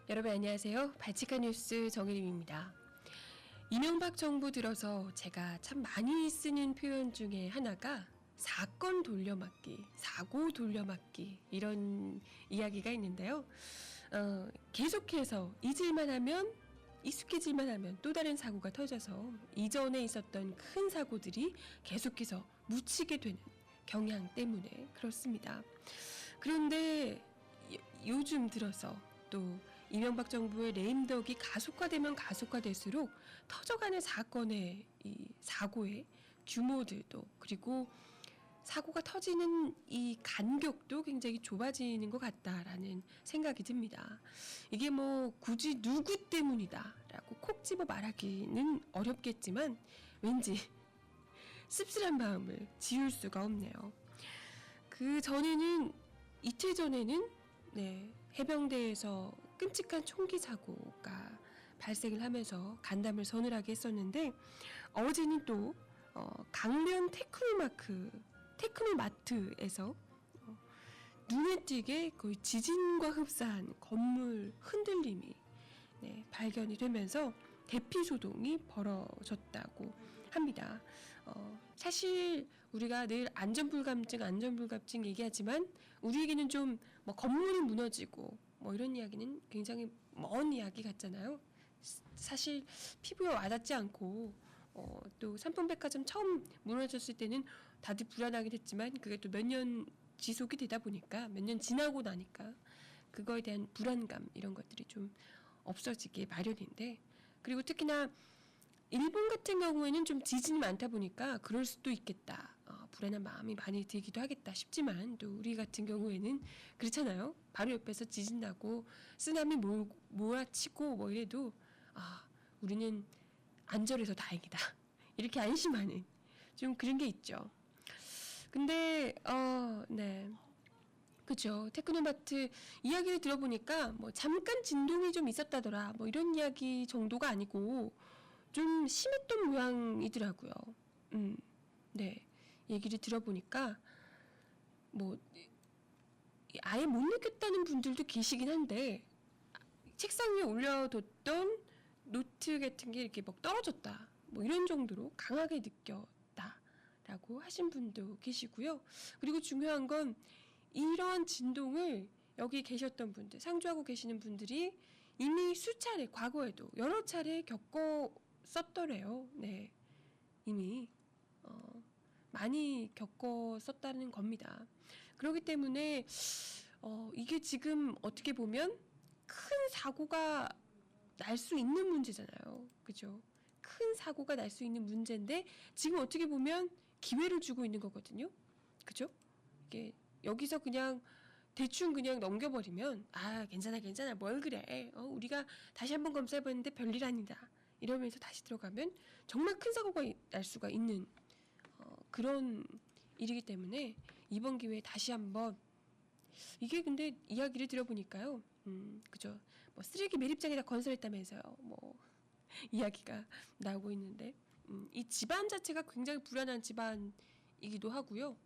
여러분 안녕하세요. 발칙한 뉴스 정혜림입니다. 이명박 정부 들어서 제가 참 많이 쓰는 표현 중에 하나가 사건 돌려막기, 사고 돌려막기 이런 이야기가 있는데요. 계속해서 잊을만 하면 익숙해질만 하면 또 다른 사고가 터져서 이전에 있었던 큰 사고들이 계속해서 묻히게 되는 경향 때문에 그렇습니다. 그런데 요즘 들어서 또 이명박 정부의 레임덕이 가속화되면 가속화될수록 터져가는 사건의 이 사고의 규모들도 그리고 사고가 터지는 이 간격도 굉장히 좁아지는 것 같다라는 생각이 듭니다. 이게 뭐 굳이 누구 때문이다라고 콕 집어 말하기는 어렵겠지만 왠지 씁쓸한 마음을 지울 수가 없네요. 그 전에는 이틀 전에는 해병대에서 끔찍한 총기 사고가 발생을 하면서 간담을 서늘하게 했었는데 어제는 또 강변 테크노마트에서 눈에 띄게 거의 지진과 흡사한 건물 흔들림이 발견이 되면서 대피 소동이 벌어졌다고 합니다. 사실 우리가 늘 안전불감증 얘기하지만 우리에게는 좀 뭐 건물이 무너지고 뭐 이런 이야기는 굉장히 먼 이야기 같잖아요. 사실 피부에 와닿지 않고 또 삼풍백화점 처음 무너졌을 때는 다들 불안하긴 했지만 그게 또 몇 년 지속이 되다 보니까 몇 년 지나고 나니까 그거에 대한 불안감 이런 것들이 좀 없어지기 마련인데 그리고 특히나 일본 같은 경우에는 좀 지진이 많다 보니까 그럴 수도 있겠다. 불안한 마음이 많이 들기도 하겠다 싶지만 또 우리 같은 경우에는 그렇잖아요. 바로 옆에서 지진 나고 쓰나미 몰아치고 뭐 이래도 우리는 안전해서 다행이다. 이렇게 안심하는 좀 그런 게 있죠. 근데 그죠. 테크노마트 이야기를 들어보니까 뭐 잠깐 진동이 좀 있었다더라. 뭐 이런 이야기 정도가 아니고 좀 심했던 모양이더라고요. 얘기를 들어보니까 뭐 아예 못 느꼈다는 분들도 계시긴 한데 책상 위에 올려뒀던 노트 같은 게 이렇게 막 떨어졌다. 뭐 이런 정도로 강하게 느꼈다라고 하신 분도 계시고요. 그리고 중요한 건 이런 진동을 여기 계셨던 분들, 상주하고 계시는 분들이 이미 수차례, 과거에도 여러 차례 겪었었더래요. 이미 많이 겪었었다는 겁니다. 그렇기 때문에 이게 지금 어떻게 보면 큰 사고가 날 수 있는 문제잖아요. 그죠? 큰 사고가 날 수 있는 문제인데 지금 어떻게 보면 기회를 주고 있는 거거든요. 그죠? 이게 여기서 그냥 대충 그냥 넘겨버리면 괜찮아 뭘 그래 우리가 다시 한번 검사해봤는데 별일 아니다 이러면서 다시 들어가면 정말 큰 사고가 날 수가 있는 그런 일이기 때문에 이번 기회에 다시 한번 이게 근데 이야기를 들어보니까요 그죠 뭐 쓰레기 매립장에다 건설했다면서요 뭐 이야기가 나오고 있는데 이 집안 자체가 굉장히 불안한 집안이기도 하고요.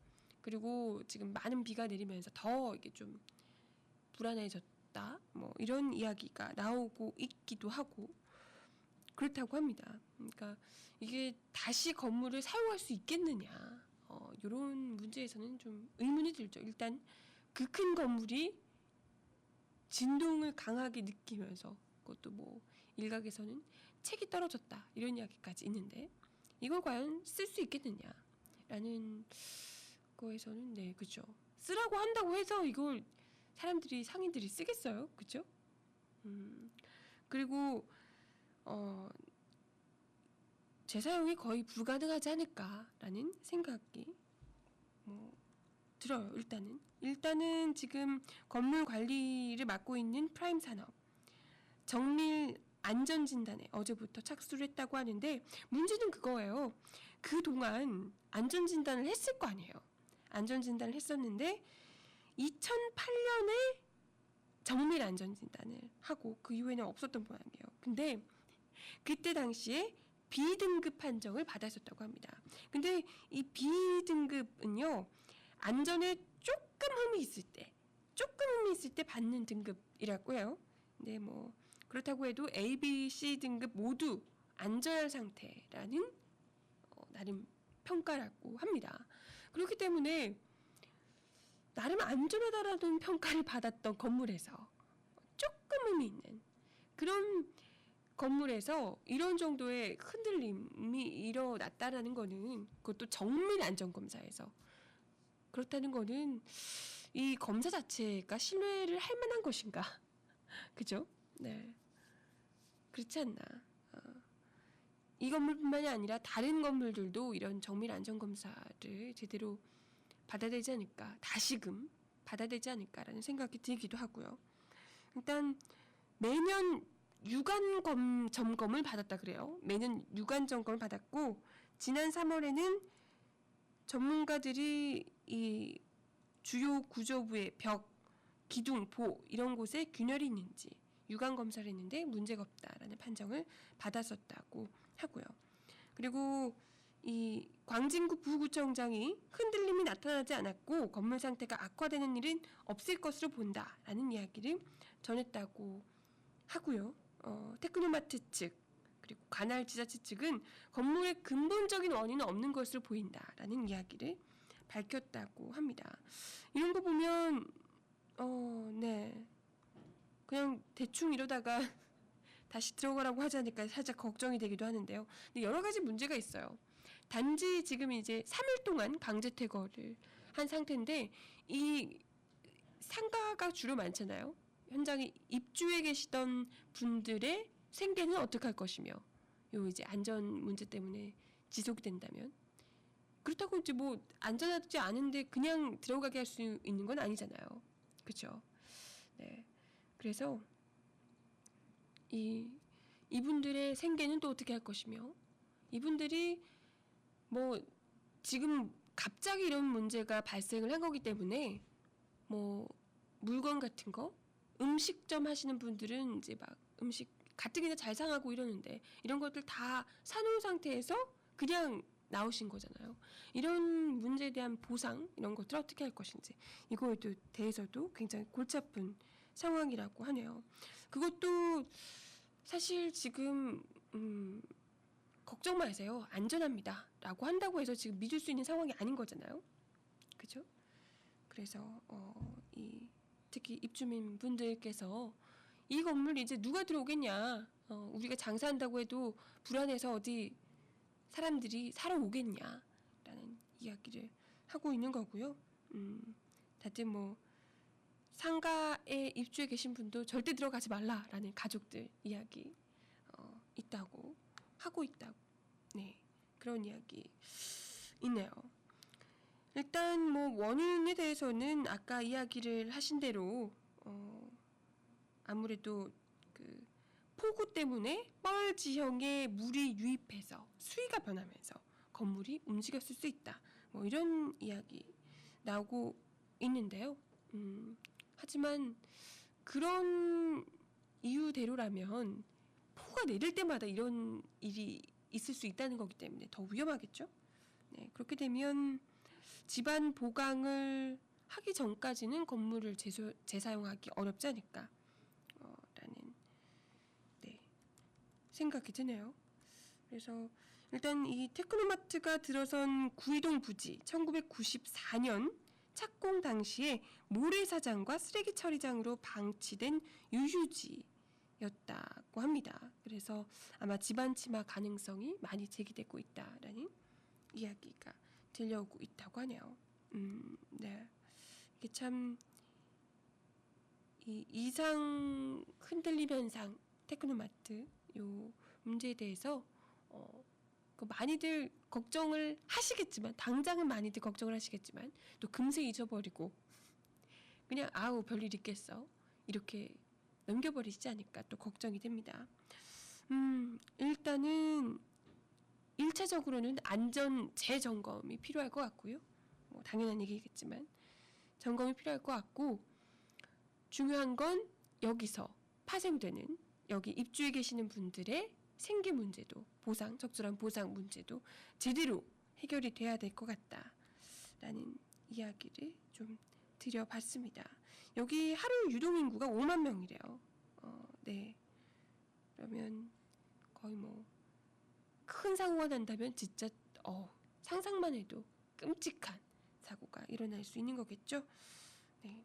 그리고 지금 많은 비가 내리면서 더 이게 좀 불안해졌다. 뭐 이런 이야기가 나오고 있기도 하고 그렇다고 합니다. 그러니까 이게 다시 건물을 사용할 수 있겠느냐. 이런 문제에서는 좀 의문이 들죠. 일단 그 큰 건물이 진동을 강하게 느끼면서 그것도 뭐 일각에서는 책이 떨어졌다 이런 이야기까지 있는데 이걸 과연 쓸 수 있겠느냐라는 거에서는 그죠. 쓰라고 한다고 해서 이걸 상인들이 쓰겠어요, 그죠? 그리고 재사용이 거의 불가능하지 않을까라는 생각이 들어요. 일단은 지금 건물 관리를 맡고 있는 프라임 산업 정밀 안전진단에 어제부터 착수를 했다고 하는데 문제는 그거예요. 그동안 안전진단을 했을 거 아니에요. 안전진단을 했었는데 2008년에 정밀 안전진단을 하고 그 이후에는 없었던 모양이에요. 근데 그때 당시에 B등급 판정을 받았었다고 합니다. 근데 이 B등급은요. 안전에 조금 흠이 있을 때 받는 등급이라고 해요. 네, 뭐 그렇다고 해도 A, B, C 등급 모두 안전한 상태라는 나름 평가라고 합니다. 그렇기 때문에 나름 안전하다라는 평가를 받았던 건물에서 조금 의미 있는 그런 건물에서 이런 정도의 흔들림이 일어났다라는 거는, 그것도 정밀 안전검사에서 그렇다는 거는 이 검사 자체가 신뢰를 할 만한 것인가? 그죠? 네. 그렇지 않나. 이 건물뿐만이 아니라 다른 건물들도 이런 정밀 안전검사를 제대로 받아야 되지 않을까, 다시금 받아야 되지 않을까라는 생각이 들기도 하고요. 일단 매년 유관 점검을 받았다 그래요. 매년 유관 점검을 받았고, 지난 3월에는 전문가들이 이 주요 구조부의 벽, 기둥, 보 이런 곳에 균열이 있는지 유관 검사를 했는데 문제가 없다라는 판정을 받았었다고 하고요. 그리고 이 광진구 부구청장이 흔들림이 나타나지 않았고 건물 상태가 악화되는 일은 없을 것으로 본다라는 이야기를 전했다고 하고요. 테크노마트 측 그리고 관할 지자체 측은 건물의 근본적인 원인은 없는 것으로 보인다라는 이야기를 밝혔다고 합니다. 이런 거 보면 네, 그냥 대충 이러다가 다시 들어가라고 하지 않을까 살짝 걱정이 되기도 하는데요. 근데 여러 가지 문제가 있어요. 단지 지금 이제 3일 동안 강제 퇴거를 한 상태인데 이 상가가 주로 많잖아요. 현장에 입주해 계시던 분들의 생계는 어떻게 할 것이며, 요 이제 안전 문제 때문에 지속이 된다면, 그렇다고 이제 뭐 안전하지 않은데 그냥 들어가게 할 수 있는 건 아니잖아요. 그렇죠? 네. 그래서 이분들의 생계는 또 어떻게 할 것이며, 이분들이 뭐 지금 갑자기 이런 문제가 발생을 한 거기 때문에 뭐 물건 같은 거, 음식점 하시는 분들은 이제 막 음식 가뜩이나 잘 상하고 이러는데 이런 것들 다 사놓은 상태에서 그냥 나오신 거잖아요. 이런 문제에 대한 보상 이런 것들 어떻게 할 것인지, 이거에 대해서도 굉장히 골치 아픈 상황이라고 하네요. 그것도 사실 지금 걱정 마세요, 안전합니다 라고 한다고 해서 지금 믿을 수 있는 상황이 아닌 거잖아요. 그죠? 그래서 특히 입주민 분들께서 이 건물 이제 누가 들어오겠냐, 우리가 장사한다고 해도 불안해서 어디 사람들이 사러 오겠냐라는 이야기를 하고 있는 거고요. 다들 뭐 상가에 입주해 계신 분도 절대 들어가지 말라라는 가족들 이야기 있다고 하고 있다고, 네, 그런 이야기 있네요. 일단 뭐 원인에 대해서는 아까 이야기를 하신 대로 아무래도 그 폭우 때문에 뻘 지형에 물이 유입해서 수위가 변하면서 건물이 움직였을 수 있다, 뭐 이런 이야기 나오고 있는데요. 하지만 그런 이유대로라면 폭우가 내릴 때마다 이런 일이 있을 수 있다는 거기 때문에 더 위험하겠죠. 네, 그렇게 되면 집안 보강을 하기 전까지는 건물을 재사용하기 어렵지 않을까 라는 생각이 드네요. 그래서 일단 이 테크노마트가 들어선 구이동 부지 1994년 착공 당시에 모래사장과 쓰레기 처리장으로 방치된 유휴지였다고 합니다. 그래서 아마 집안 침하 가능성이 많이 제기되고 있다라는 이야기가 들려오고 있다고 하네요. 네, 이게 참 이 이상 흔들림 현상 테크노마트 요 문제에 대해서 많이들 걱정을 하시겠지만, 당장은 많이들 걱정을 하시겠지만 또 금세 잊어버리고 그냥 아우 별일 있겠어 이렇게 넘겨버리시지 않을까 또 걱정이 됩니다. 일단은 1차적으로는 안전 재점검이 필요할 것 같고요. 뭐 당연한 얘기겠지만 점검이 필요할 것 같고, 중요한 건 여기서 파생되는 여기 입주해 계시는 분들의 생계 문제도, 적절한 보상 문제도 제대로 해결이 돼야 될 것 같다라는 이야기를 좀 드려봤습니다. 여기 하루 유동인구가 5만 명이래요. 네. 그러면 거의 뭐 큰 사고가 난다면 진짜 상상만 해도 끔찍한 사고가 일어날 수 있는 거겠죠. 네.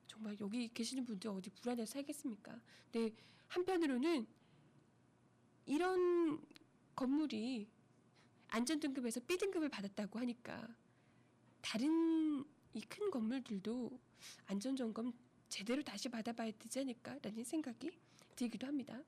정말 여기 계시는 분들 어디 불안해서 살겠습니까? 네. 한편으로는 이런 건물이 안전등급에서 B등급을 받았다고 하니까 다른 이 큰 건물들도 안전점검 제대로 다시 받아봐야 되지 않을까라는 생각이 들기도 합니다.